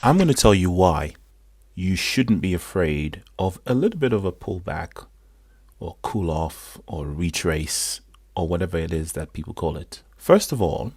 I'm going to tell you why you shouldn't be afraid of a little bit of a pullback or cool off or retrace or whatever it is that people call it. First of all,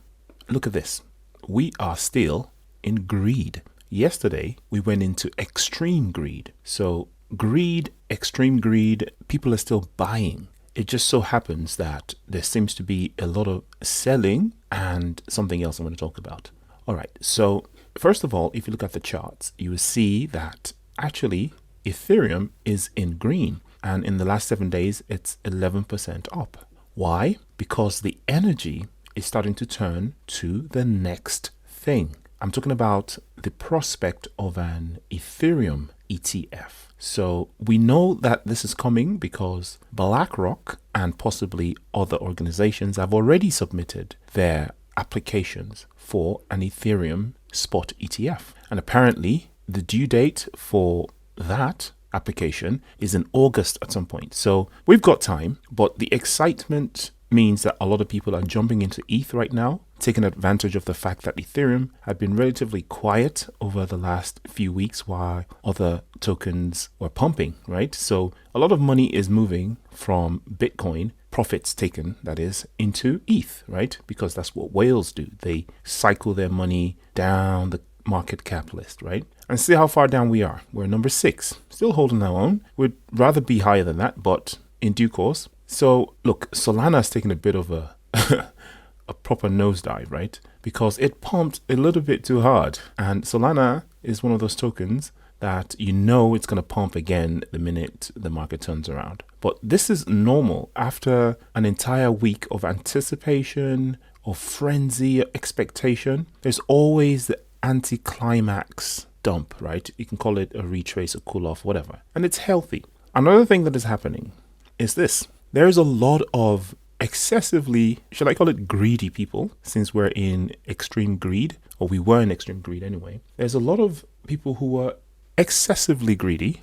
look at this. We are still in greed. Yesterday, we went into extreme greed. So greed, extreme greed, people are still buying. It just so happens that there seems to be a lot of selling and something else I'm going to talk about. All right. So first of all, if you look at the charts, you will see that actually Ethereum is in green. And in the last 7 days, it's 11% up. Why? Because the energy is starting to turn to the next thing. I'm talking about the prospect of an Ethereum ETF. So we know that this is coming because BlackRock and possibly other organizations have already submitted their applications for an Ethereum spot ETF. And apparently the due date for that application is in August at some point. So we've got time, but the excitement means that a lot of people are jumping into ETH right now, taking advantage of the fact that Ethereum had been relatively quiet over the last few weeks while other tokens were pumping, right? So a lot of money is moving from Bitcoin, profits taken, that is, into ETH, right? Because that's what whales do. They cycle their money down the market cap list, right? And see how far down we are. We're number 6, still holding our own. We'd rather be higher than that, but in due course. So look, Solana's taken a bit of a a proper nosedive, right? Because it pumped a little bit too hard. And Solana is one of those tokens that you know it's going to pump again the minute the market turns around. But this is normal after an entire week of anticipation, of frenzy, expectation. There's always the anticlimax dump, right? You can call it a retrace, a cool off, whatever. And it's healthy. Another thing that is happening is this. There is a lot of excessively, should I call it greedy people, since we're in extreme greed, or we were in extreme greed anyway. There's a lot of people who are excessively greedy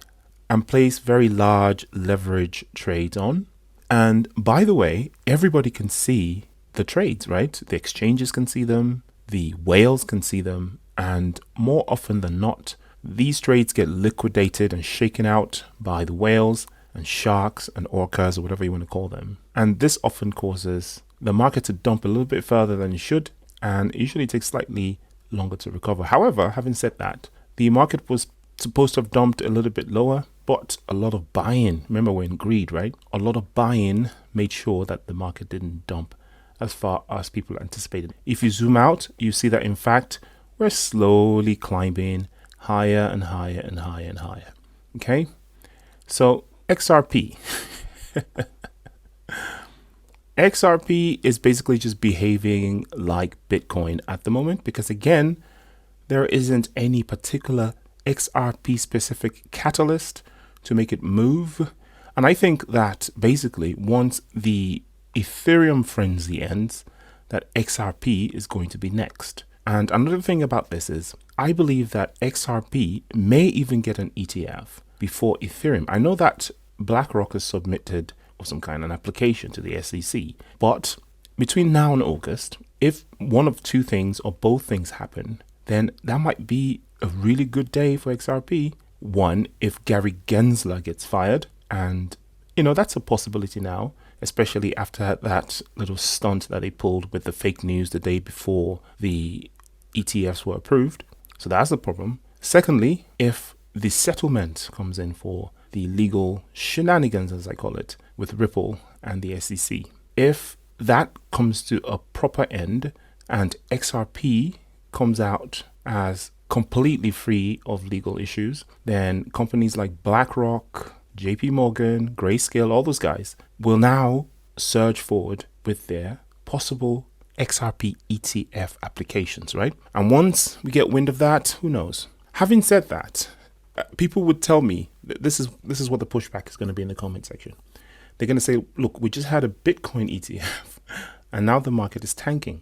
and place very large leverage trades on. And by the way, everybody can see the trades, right? The exchanges can see them, the whales can see them, and more often than not, these trades get liquidated and shaken out by the whales and sharks and orcas or whatever you want to call them. And this often causes the market to dump a little bit further than it should, and it usually takes slightly longer to recover. However, having said that, the market was supposed to have dumped a little bit lower, but a lot of buying, remember we're in greed, right? A lot of buying made sure that the market didn't dump as far as people anticipated. If you zoom out, you see that in fact, we're slowly climbing higher and higher and higher and higher. Okay, so XRP. XRP is basically just behaving like Bitcoin at the moment because, again, there isn't any particular XRP specific catalyst to make it move. And I think that basically once the Ethereum frenzy ends, that XRP is going to be next. And another thing about this is I believe that XRP may even get an ETF before Ethereum. I know that BlackRock has submitted of some kind an application to the SEC, but between now and August, if one of two things or both things happen, then that might be a really good day for XRP. One, if Gary Gensler gets fired, and that's a possibility now, especially after that little stunt that they pulled with the fake news the day before the ETFs were approved. So that's a problem. Secondly, if the settlement comes in for the legal shenanigans, as I call it, with Ripple and the SEC, if that comes to a proper end and XRP comes out as completely free of legal issues, then companies like BlackRock, JP Morgan, Grayscale, all those guys will now surge forward with their possible XRP ETF applications, right? And once we get wind of that, who knows? Having said that, people would tell me that this is what the pushback is going to be in the comment section. They're going to say, look, we just had a Bitcoin ETF and now the market is tanking.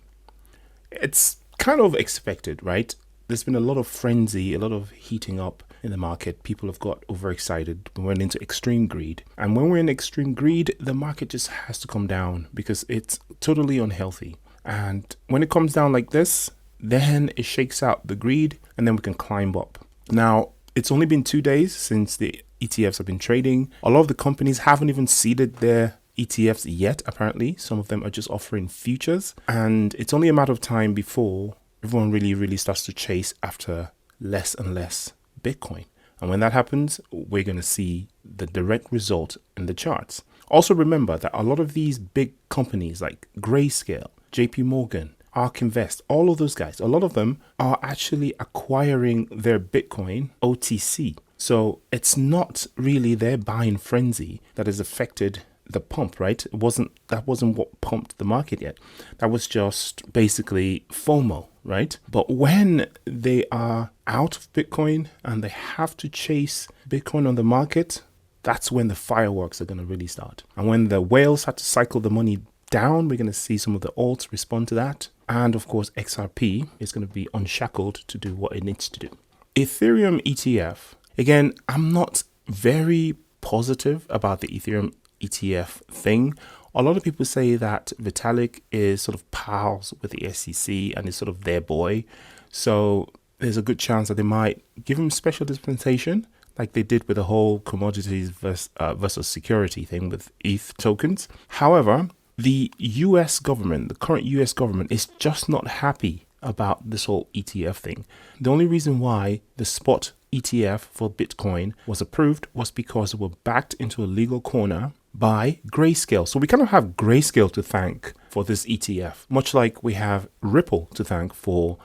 It's kind of expected, right? There's been a lot of frenzy, a lot of heating up in the market. People have got overexcited. We went into extreme greed. And when we're in extreme greed, the market just has to come down because it's totally unhealthy. And when it comes down like this, then it shakes out the greed, and then we can climb up. Now, it's only been 2 days since the ETFs have been trading. A lot of the companies haven't even seeded their ETFs yet, apparently. Some of them are just offering futures. And it's only a matter of time before everyone really starts to chase after less and less Bitcoin. And when that happens, we're going to see the direct result in the charts. Also remember that a lot of these big companies like Grayscale, JP Morgan, ARK Invest, all of those guys, a lot of them are actually acquiring their Bitcoin OTC. So it's not really their buying frenzy that has affected the pump, right? That wasn't what pumped the market yet. That was just basically FOMO, right? But when they are out of Bitcoin and they have to chase Bitcoin on the market, that's when the fireworks are going to really start. And when the whales had to cycle the money down, we're going to see some of the alts respond to that. And of course, XRP is going to be unshackled to do what it needs to do. Ethereum ETF. Again, I'm not very positive about the Ethereum ETF thing. A lot of people say that Vitalik is sort of pals with the SEC and is sort of their boy. So there's a good chance that they might give him special dispensation, like they did with the whole commodities versus security thing with ETH tokens. However, the US government, the current US government, is just not happy about this whole ETF thing. The only reason why the spot ETF for Bitcoin was approved was because it was backed into a legal corner by Grayscale. So we kind of have Grayscale to thank for this ETF, much like we have Ripple to thank for,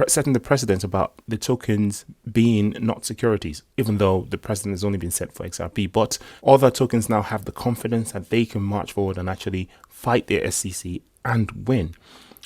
setting the precedent about the tokens being not securities, even though the precedent has only been set for XRP. But other tokens now have the confidence that they can march forward and actually fight the SEC and win.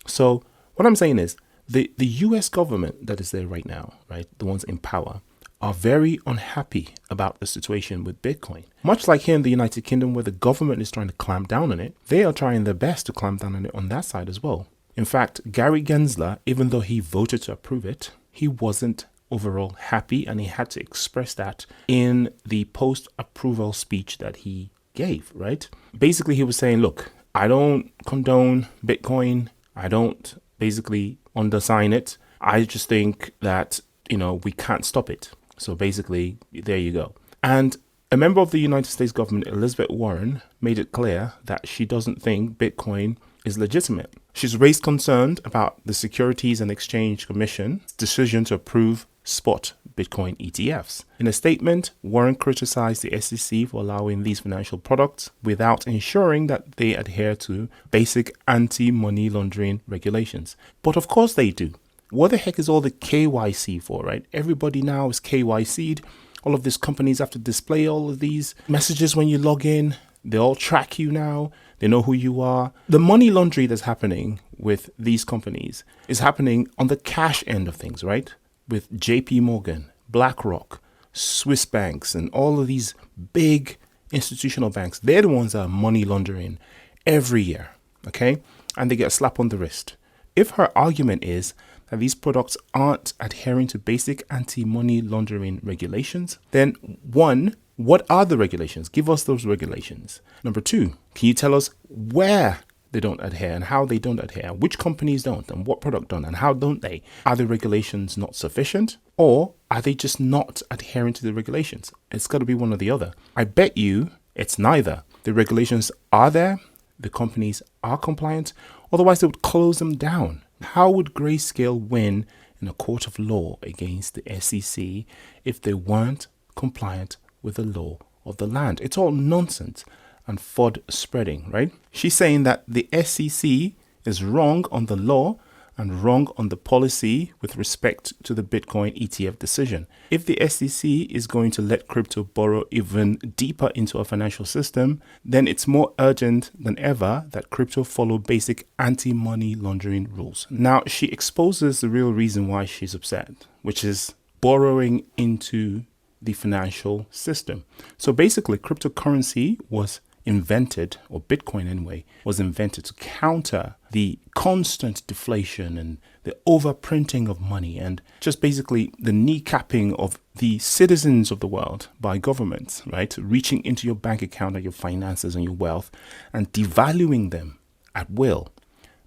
So what I'm saying is the US government that is there right now, right, the ones in power, are very unhappy about the situation with Bitcoin. Much like here in the United Kingdom, where the government is trying to clamp down on it, they are trying their best to clamp down on it on that side as well. In fact, Gary Gensler, even though he voted to approve it, he wasn't overall happy, and he had to express that in the post-approval speech that he gave, right? Basically, he was saying, look, I don't condone Bitcoin. I don't basically undersign it. I just think that, we can't stop it. So basically, there you go. And a member of the United States government, Elizabeth Warren, made it clear that she doesn't think Bitcoin is legitimate. She's raised concern about the Securities and Exchange Commission's decision to approve spot Bitcoin ETFs. In a statement, Warren criticized the SEC for allowing these financial products without ensuring that they adhere to basic anti-money laundering regulations. But of course they do. What the heck is all the KYC for, right? Everybody now is KYC'd. All of these companies have to display all of these messages when you log in. They all track you now. They know who you are. The money laundering that's happening with these companies is happening on the cash end of things, right? With JP Morgan, BlackRock, Swiss banks, and all of these big institutional banks. They're the ones that are money laundering every year, okay? And they get a slap on the wrist. If her argument is that these products aren't adhering to basic anti-money laundering regulations, then one, what are the regulations? Give us those regulations. Number two, can you tell us where they don't adhere and how they don't adhere? Which companies don't and what product don't and how don't they? Are the regulations not sufficient, or are they just not adhering to the regulations? It's got to be one or the other. I bet you it's neither. The regulations are there, the companies are compliant, otherwise they would close them down. How would Grayscale win in a court of law against the SEC if they weren't compliant with the law of the land? It's all nonsense and FUD spreading, right? She's saying that the SEC is wrong on the law and wrong on the policy with respect to the Bitcoin ETF decision. If the SEC is going to let crypto burrow even deeper into our financial system, then it's more urgent than ever that crypto follow basic anti-money laundering rules. Now, she exposes the real reason why she's upset, which is borrowing into the financial system. So basically, cryptocurrency was invented, or Bitcoin anyway, was invented to counter the constant deflation and the overprinting of money and just basically the kneecapping of the citizens of the world by governments, right? Reaching into your bank account and your finances and your wealth and devaluing them at will.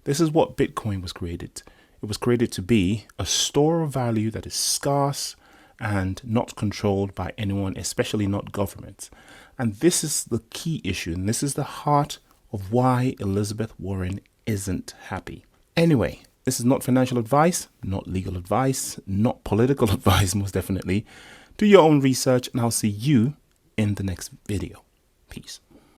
This is what Bitcoin was created. It was created to be a store of value that is scarce and not controlled by anyone, especially not governments. And this is the key issue, and this is the heart of why Elizabeth Warren isn't happy. Anyway, this is not financial advice, not legal advice, not political advice, most definitely. Do your own research, and I'll see you in the next video. Peace.